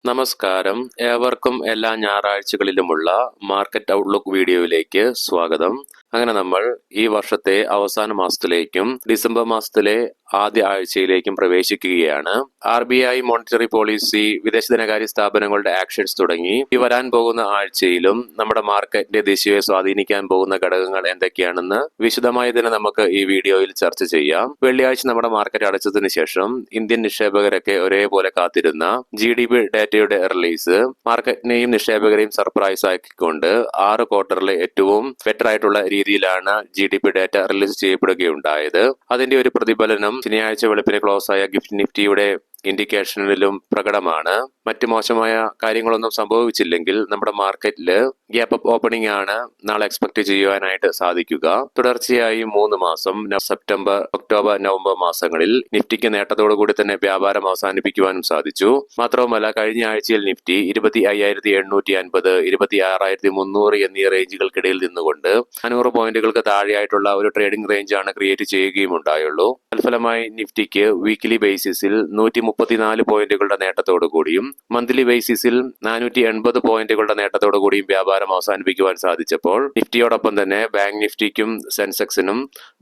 നമസ്കാരം. ഏവർക്കും എല്ലാ ഞായറാഴ്ചകളിലുമുള്ള മാർക്കറ്റ് ഔട്ട്ലുക്ക് വീഡിയോയിലേക്ക് സ്വാഗതം. അങ്ങനെ നമ്മൾ ഈ വർഷത്തെ അവസാന മാസത്തിലേക്കും ഡിസംബർ മാസത്തിലെ ആദ്യ ആഴ്ചയിലേക്കും പ്രവേശിക്കുകയാണ്. RBI മോണിറ്ററി പോളിസി, വിദേശ ധനകാര്യ സ്ഥാപനങ്ങളുടെ ആക്ഷൻസ് തുടങ്ങി ഈ വരാൻ പോകുന്ന ആഴ്ചയിലും നമ്മുടെ മാർക്കറ്റിന്റെ ദിശയെ സ്വാധീനിക്കാൻ പോകുന്ന ഘടകങ്ങൾ എന്തൊക്കെയാണെന്ന് വിശദമായി തന്നെ നമുക്ക് ഈ വീഡിയോയിൽ ചർച്ച ചെയ്യാം. വെള്ളിയാഴ്ച നമ്മുടെ മാർക്കറ്റ് അടച്ചതിന് ശേഷം ഇന്ത്യൻ നിക്ഷേപകരൊക്കെ ഒരേപോലെ കാത്തിരുന്ന GDP ഡാറ്റയുടെ റിലീസ് മാർക്കറ്റിനെയും നിക്ഷേപകരെയും സർപ്രൈസ് ആക്കിക്കൊണ്ട് 6 ക്വാർട്ടറിലെ ഏറ്റവും ബെറ്റർ ആയിട്ടുള്ള രീതിയിലാണ് GDP ഡാറ്റ റിലീസ് ചെയ്യപ്പെടുകയുണ്ടായത്. അതിന്റെ ഒരു പ്രതിഫലനം ശനിയാഴ്ച വെളുപ്പിന് ക്ലോസ് ആയ ഗിഫ്റ്റ് നിഫ്റ്റിയുടെ ഇൻഡിക്കേഷനിലും പ്രകടമാണ്. മറ്റു മോശമായ കാര്യങ്ങളൊന്നും സംഭവിച്ചില്ലെങ്കിൽ നമ്മുടെ മാർക്കറ്റിൽ ഗ്യാപ്പ് അപ്പ് ഓപ്പണിംഗ് ആണ് നാളെ എക്സ്പെക്ട് ചെയ്യുവാനായിട്ട് സാധിക്കുക. തുടർച്ചയായി 3 മാസം സെപ്റ്റംബർ, ഒക്ടോബർ, നവംബർ മാസങ്ങളിൽ നിഫ്റ്റിക്ക് നേട്ടത്തോടു കൂടി തന്നെ വ്യാപാരം അവസാനിപ്പിക്കുവാനും സാധിച്ചു. മാത്രവുമല്ല, കഴിഞ്ഞ ആഴ്ചയിൽ നിഫ്റ്റി 25,850, 26,300 എന്നീ റേഞ്ചുകൾക്കിടയിൽ നിന്നുകൊണ്ട് 500 പോയിന്റുകൾക്ക് താഴെയായിട്ടുള്ള ഒരു ട്രേഡിംഗ് റേഞ്ച് ആണ് ക്രിയേറ്റ് ചെയ്യുകയും ഉണ്ടായുള്ളൂ. തൽഫലമായി നിഫ്റ്റിക്ക് വീക്കിലി ബേസിസിൽ 134 പോയിന്റുകളുടെ നേട്ടത്തോടു കൂടിയും മന്ത്ലി ബേസിസിൽ 480 പോയിന്റുകളുടെ നേട്ടത്തോടു കൂടിയും വ്യാപാരം അവസാനിപ്പിക്കുവാൻ സാധിച്ചപ്പോൾ നിഫ്റ്റിയോടൊപ്പം തന്നെ ബാങ്ക് നിഫ്റ്റിക്കും സെൻസെക്സിനും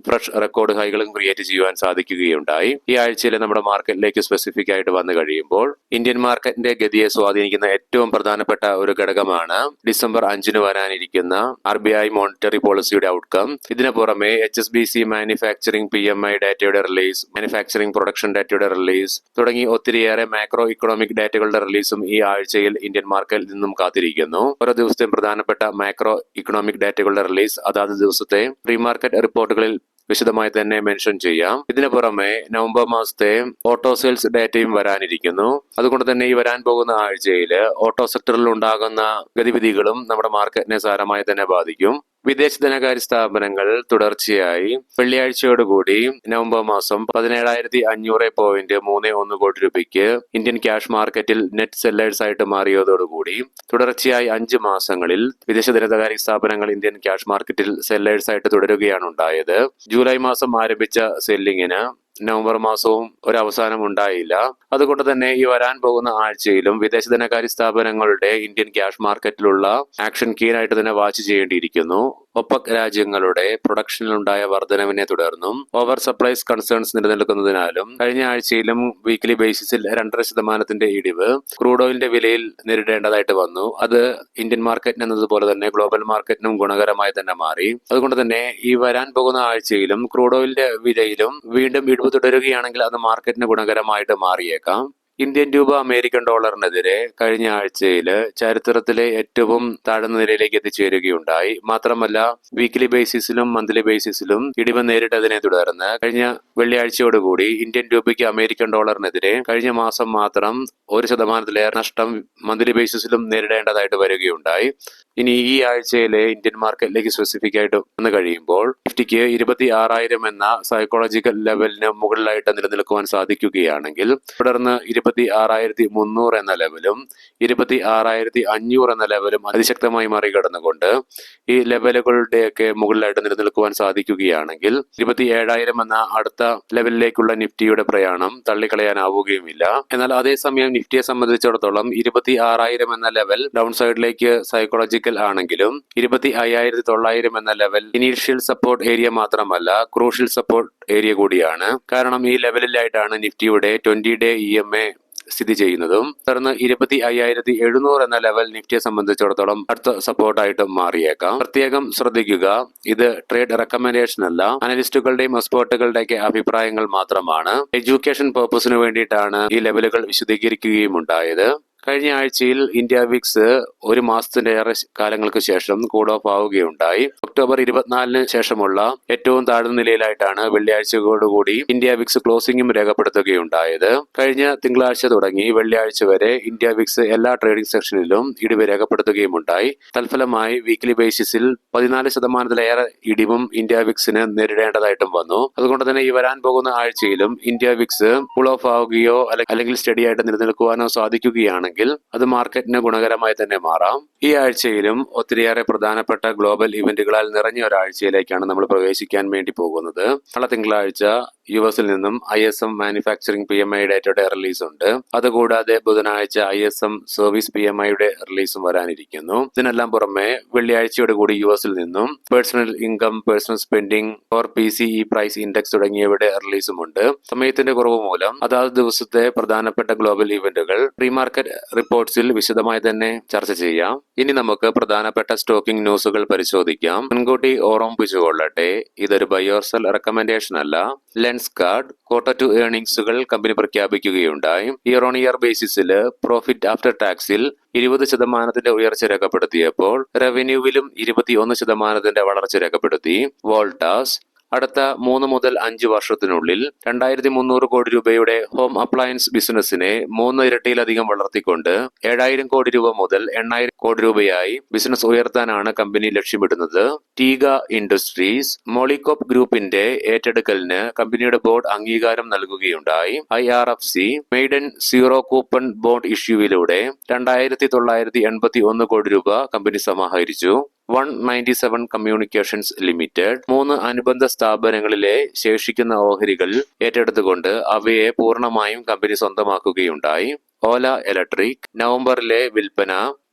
ഫ്രഷ് റെക്കോർഡ് ഹൈകളും ക്രിയേറ്റ് ചെയ്യുവാൻ സാധിക്കുകയുണ്ടായി. ഈ ആഴ്ചയിൽ നമ്മുടെ മാർക്കറ്റിലേക്ക് സ്പെസിഫിക് ആയിട്ട് വന്നു കഴിയുമ്പോൾ ഇന്ത്യൻ മാർക്കറ്റിന്റെ ഗതിയെ സ്വാധീനിക്കുന്ന ഏറ്റവും പ്രധാനപ്പെട്ട ഒരു ഘടകമാണ് ഡിസംബർ 5 വരാനിരിക്കുന്ന RBI മോണിറ്ററി പോളിസിയുടെ ഔട്ട്കം. ഇതിനു പുറമെ HSBC മാനുഫാക്ചറിംഗ് PMI ഡാറ്റയുടെ റിലീസ്, മാനുഫാക്ചറിംഗ് പ്രൊഡക്ഷൻ ഡാറ്റയുടെ റിലീസ് തുടങ്ങി ഒത്തിരിയേറെ മാക്രോ ഇക്കണോമിക് ഡാറ്റകളുടെ റിലീസും ഈ ആഴ്ചയിൽ ഇന്ത്യൻ മാർക്കറ്റിൽ നിന്നും കാത്തിരിക്കുന്നു. ഓരോ ദിവസത്തെയും പ്രധാനപ്പെട്ട മാക്രോ ഇക്കണോമിക് ഡാറ്റകളുടെ റിലീസ് അതാത് ദിവസത്തെ പ്രീ മാർക്കറ്റ് റിപ്പോർട്ടുകളിൽ വിശദമായി തന്നെ മെൻഷൻ ചെയ്യാം. ഇതിനു പുറമെ നവംബർ മാസത്തെ ഓട്ടോ സെയിൽസ് ഡാറ്റയും വരാനിരിക്കുന്നു. അതുകൊണ്ട് തന്നെ ഈ വരാൻ പോകുന്ന ആഴ്ചയിൽ ഓട്ടോ സെക്ടറിൽ ഉണ്ടാകുന്ന ഗതിവിധികളും നമ്മുടെ മാർക്കറ്റിനെ സാരമായി തന്നെ ബാധിക്കും. വിദേശ ധനകാര്യ സ്ഥാപനങ്ങൾ തുടർച്ചയായി വെള്ളിയാഴ്ചയോടുകൂടി നവംബർ മാസം 17,500.31 കോടി രൂപയ്ക്ക് ഇന്ത്യൻ ക്യാഷ് മാർക്കറ്റിൽ നെറ്റ് സെല്ലേഴ്സ് ആയിട്ട് മാറിയതോടുകൂടി തുടർച്ചയായി 5 മാസങ്ങളിൽ വിദേശ ധനകാര്യ സ്ഥാപനങ്ങൾ ഇന്ത്യൻ ക്യാഷ് മാർക്കറ്റിൽ സെല്ലേഴ്സ് ആയിട്ട് തുടരുകയാണ് ഉണ്ടായത്. ജൂലൈ മാസം ആരംഭിച്ച സെല്ലിങ്ങിന് നവംബർ മാസവും ഒരു അവസാനം ഉണ്ടായില്ല. അതുകൊണ്ട് തന്നെ ഈ വരാൻ പോകുന്ന ആഴ്ചയിലും വിദേശ ധനകാര്യ സ്ഥാപനങ്ങളുടെ ഇന്ത്യൻ ക്യാഷ് മാർക്കറ്റിലുള്ള ആക്ഷൻ കീനായിട്ട് തന്നെ വാച്ച് ചെയ്യേണ്ടിയിരിക്കുന്നു. ഒപെക് രാജ്യങ്ങളുടെ പ്രൊഡക്ഷനിലുണ്ടായ വർധനവിനെ തുടർന്നും ഓവർ സപ്ലൈസ് കൺസേൺസ് നിലനിൽക്കുന്നതിനാലും കഴിഞ്ഞ ആഴ്ചയിലും വീക്കിലി ബേസിസിൽ 2.5% ഇടിവ് ക്രൂഡ് ഓയിലിന്റെ വിലയിൽ നേരിടേണ്ടതായിട്ട് വന്നു. അത് ഇന്ത്യൻ മാർക്കറ്റിന് എന്നതുപോലെ തന്നെ ഗ്ലോബൽ മാർക്കറ്റിനും ഗുണകരമായി തന്നെ മാറി. അതുകൊണ്ട് തന്നെ ഈ വരാൻ പോകുന്ന ആഴ്ചയിലും ക്രൂഡ് ഓയിലിന്റെ വിലയിലും വീണ്ടും ഇടിവ് തുടരുകയാണെങ്കിൽ അത് മാർക്കറ്റിന് ഗുണകരമായിട്ട് മാറിയേക്കാം. ഇന്ത്യൻ രൂപ അമേരിക്കൻ ഡോളറിനെതിരെ കഴിഞ്ഞ ആഴ്ചയിൽ ചരിത്രത്തിലെ ഏറ്റവും താഴ്ന്ന നിലയിലേക്ക് എത്തിച്ചേരുകയുണ്ടായി. മാത്രമല്ല, വീക്കിലി ബേസിസിലും മന്ത്ലി ബേസിസിലും ഇടിവ് നേരിട്ടതിനെ തുടർന്ന് കഴിഞ്ഞ വെള്ളിയാഴ്ചയോടുകൂടി ഇന്ത്യൻ രൂപയ്ക്ക് അമേരിക്കൻ ഡോളറിനെതിരെ കഴിഞ്ഞ മാസം മാത്രം 1% നഷ്ടം മന്ത്ലി ബേസിസിലും നേരിടേണ്ടതായിട്ട് വരികയുണ്ടായി. ഇനി ഈ ആഴ്ചയിലെ ഇന്ത്യൻ മാർക്കറ്റിലേക്ക് സ്പെസിഫിക് ആയിട്ട് വന്നു കഴിയുമ്പോൾ നിഫ്റ്റിക്ക് 26,000 എന്ന സൈക്കോളജിക്കൽ ലെവലിന് മുകളിലായിട്ട് നിലനിൽക്കുവാൻ സാധിക്കുകയാണെങ്കിൽ തുടർന്ന് 26,300 എന്ന ലെവലും 26,500 എന്ന ലെവലും അതിശക്തമായി മറികടന്നുകൊണ്ട് ഈ ലെവലുകളുടെയൊക്കെ മുകളിലായിട്ട് നിലനിൽക്കുവാൻ സാധിക്കുകയാണെങ്കിൽ 27,000 എന്ന അടുത്ത ലെവലിലേക്കുള്ള നിഫ്റ്റിയുടെ പ്രയാണം തള്ളിക്കളയാനാവുകയുമില്ല. എന്നാൽ അതേസമയം നിഫ്റ്റിയെ സംബന്ധിച്ചിടത്തോളം 26,000 എന്ന ലെവൽ ഡൗൺ സൈഡിലേക്ക് സൈക്കോളജിക്കൽ ആണെങ്കിലും 25,900 എന്ന ലെവൽ ഇനീഷ്യൽ സപ്പോർട്ട് ഏരിയ മാത്രമല്ല, ക്രൂഷ്യൽ സപ്പോർട്ട് ഏരിയ കൂടിയാണ്. കാരണം ഈ ലെവലിലായിട്ടാണ് നിഫ്റ്റിയുടെ 20-day EMA സ്ഥിതി ചെയ്യുന്നതും. തുടർന്ന് 25,700 എന്ന ലെവൽ നിഫ്റ്റിയെ സംബന്ധിച്ചിടത്തോളം അടുത്ത സപ്പോർട്ടായിട്ട് മാറിയേക്കാം. പ്രത്യേകം ശ്രദ്ധിക്കുക, ഇത് ട്രേഡ് റെക്കമെൻഡേഷൻ അല്ല, അനലിസ്റ്റുകളുടെയും എക്സ്പേർട്ടുകളുടെയൊക്കെ അഭിപ്രായങ്ങൾ മാത്രമാണ്. എഡ്യൂക്കേഷൻ പർപ്പസിന് വേണ്ടിയിട്ടാണ് ഈ ലെവലുകൾ വിശദീകരിക്കുകയും ഉണ്ടായത്. കഴിഞ്ഞ ആഴ്ചയിൽ ഇന്ത്യ വിക്സ് 1 മാസത്തിലേറെ കാലങ്ങൾക്ക് ശേഷം കൂൾ ഓഫ് ആവുകയുണ്ടായി. ഒക്ടോബർ 24 ശേഷമുള്ള ഏറ്റവും താഴ്ന്ന നിലയിലായിട്ടാണ് വെള്ളിയാഴ്ചയോടുകൂടി ഇന്ത്യ വിക്സ് ക്ലോസിംഗും രേഖപ്പെടുത്തുകയുണ്ടായത്. കഴിഞ്ഞ തിങ്കളാഴ്ച തുടങ്ങി വെള്ളിയാഴ്ച വരെ ഇന്ത്യ വിക്സ് എല്ലാ ട്രേഡിംഗ് സെക്ഷനിലും ഇടിവ് രേഖപ്പെടുത്തുകയും ഉണ്ടായി. തൽഫലമായി വീക്കിലി ബേസിസിൽ 14%-ലേറെ ഇടിവും ഇന്ത്യ വിക്സിന് നേരിടേണ്ടതായിട്ടും വന്നു. അതുകൊണ്ട് തന്നെ ഈ വരാൻ പോകുന്ന ആഴ്ചയിലും ഇന്ത്യ വിക്സ് കൂൾ ഓഫ് ആവുകയോ അല്ലെങ്കിൽ സ്റ്റഡി ആയിട്ട് നിലനിൽക്കുവാനോ സാധിക്കുകയാണ് അത് മാർക്കറ്റിന് ഗുണകരമായി തന്നെ മാറാം. ഈ ആഴ്ചയിലും ഒത്തിരിയേറെ പ്രധാനപ്പെട്ട ഗ്ലോബൽ ഇവന്റുകളാൽ നിറഞ്ഞ ഒരാഴ്ചയിലേക്കാണ് നമ്മൾ പ്രവേശിക്കാൻ വേണ്ടി പോകുന്നത്. നാളെ തിങ്കളാഴ്ച US നിന്നും ISM മാനുഫാക്ചറിംഗ് PMI ഡേറ്റയുടെ റിലീസ് ഉണ്ട്. അതുകൂടാതെ ബുധനാഴ്ച ISM സർവീസ് PMIയുടെ റിലീസും വരാനിരിക്കുന്നു. ഇതിനെല്ലാം പുറമെ വെള്ളിയാഴ്ചയോട് കൂടി US നിന്നും personal income, personal spending or PCE price index തുടങ്ങിയവയുടെ റിലീസുമുണ്ട്. സമയത്തിന്റെ കുറവ് മൂലം അതാത് ദിവസത്തെ പ്രധാനപ്പെട്ട ഗ്ലോബൽ ഇവന്റുകൾ പ്രീ മാർക്കറ്റ് റിപ്പോർട്ട്സിൽ വിശദമായി തന്നെ ചർച്ച ചെയ്യാം. ഇനി നമുക്ക് പ്രധാനപ്പെട്ട സ്റ്റോക്കിംഗ് ന്യൂസുകൾ പരിശോധിക്കാം. മുൻകൂട്ടി ഓർമ്മിപ്പിച്ചുകൊള്ളട്ടെ, ഇതൊരു ബൈ ഓർ സെൽ റെക്കമെൻഡേഷൻ അല്ല. ലെൻസ്കാർഡ് Q2 ഏർണിംഗ്സുകൾ കമ്പനി പ്രഖ്യാപിക്കുകയുണ്ടായി. ഇയർ ഓൺ ഇയർ ബേസിസിൽ പ്രോഫിറ്റ് ആഫ്റ്റർ ടാക്സിൽ 20% ഉയർച്ച രേഖപ്പെടുത്തിയപ്പോൾ റവന്യൂവിലും 21% വളർച്ച രേഖപ്പെടുത്തി. വോൾട്ടാസ് അടുത്ത 3 മുതൽ 5 വർഷത്തിനുള്ളിൽ 2300 കോടി രൂപയുടെ ഹോം അപ്ലയൻസ് ബിസിനസിനെ 3 ഇരട്ടിയിലധികം വളർത്തിക്കൊണ്ട് 7000 കോടി രൂപ മുതൽ 8000 കോടി രൂപയായി ബിസിനസ് ഉയർത്താനാണ് കമ്പനി ലക്ഷ്യമിടുന്നത്. ടീഗ ഇൻഡസ്ട്രീസ് മോളികോപ്പ് ഗ്രൂപ്പിന്റെ ഏറ്റെടുക്കലിന് കമ്പനിയുടെ ബോർഡ് അംഗീകാരം നൽകുകയുണ്ടായി. IRFC maiden zero coupon bond ഇഷ്യൂവിലൂടെ 2981 കോടി രൂപ കമ്പനി സമാഹരിച്ചു. 197 കമ്മ്യൂണിക്കേഷൻസ് ലിമിറ്റഡ് 3 അനുബന്ധ സ്ഥാപനങ്ങളിലെ ശേഷിക്കുന്ന ഓഹരികൾ ഏറ്റെടുത്തുകൊണ്ട് അവയെ പൂർണ്ണമായും കമ്പനി സ്വന്തമാക്കുകയുണ്ടായി. ഓല ഇലക്ട്രിക് നവംബറിലെ വിൽപ്പന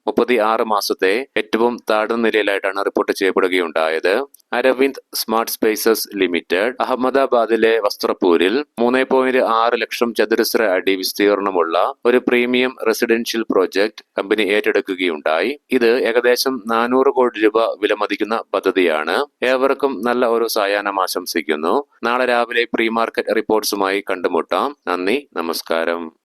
36 മാസത്തെ ഏറ്റവും താഴ്ന്ന നിലയിലായിട്ടാണ് റിപ്പോർട്ട് ചെയ്യപ്പെടുകയുണ്ടായത്. അരവിന്ദ് സ്മാർട്ട് സ്പേസസ് ലിമിറ്റഡ് അഹമ്മദാബാദിലെ വസ്ത്രപൂരിൽ 3.6 ലക്ഷം ചതുരശ്ര അടി വിസ്തീർണമുള്ള ഒരു പ്രീമിയം റെസിഡൻഷ്യൽ പ്രോജക്ട് കമ്പനി ഏറ്റെടുക്കുകയുണ്ടായി. ഇത് ഏകദേശം 400 കോടി രൂപ വിലമതിക്കുന്ന പദ്ധതിയാണ്. ഏവർക്കും നല്ല ഒരു സായാഹ്നം ആശംസിക്കുന്നു. നാളെ രാവിലെ പ്രീ മാർക്കറ്റ് റിപ്പോർട്ട്സുമായി കണ്ടുമുട്ടാം. നന്ദി, നമസ്കാരം.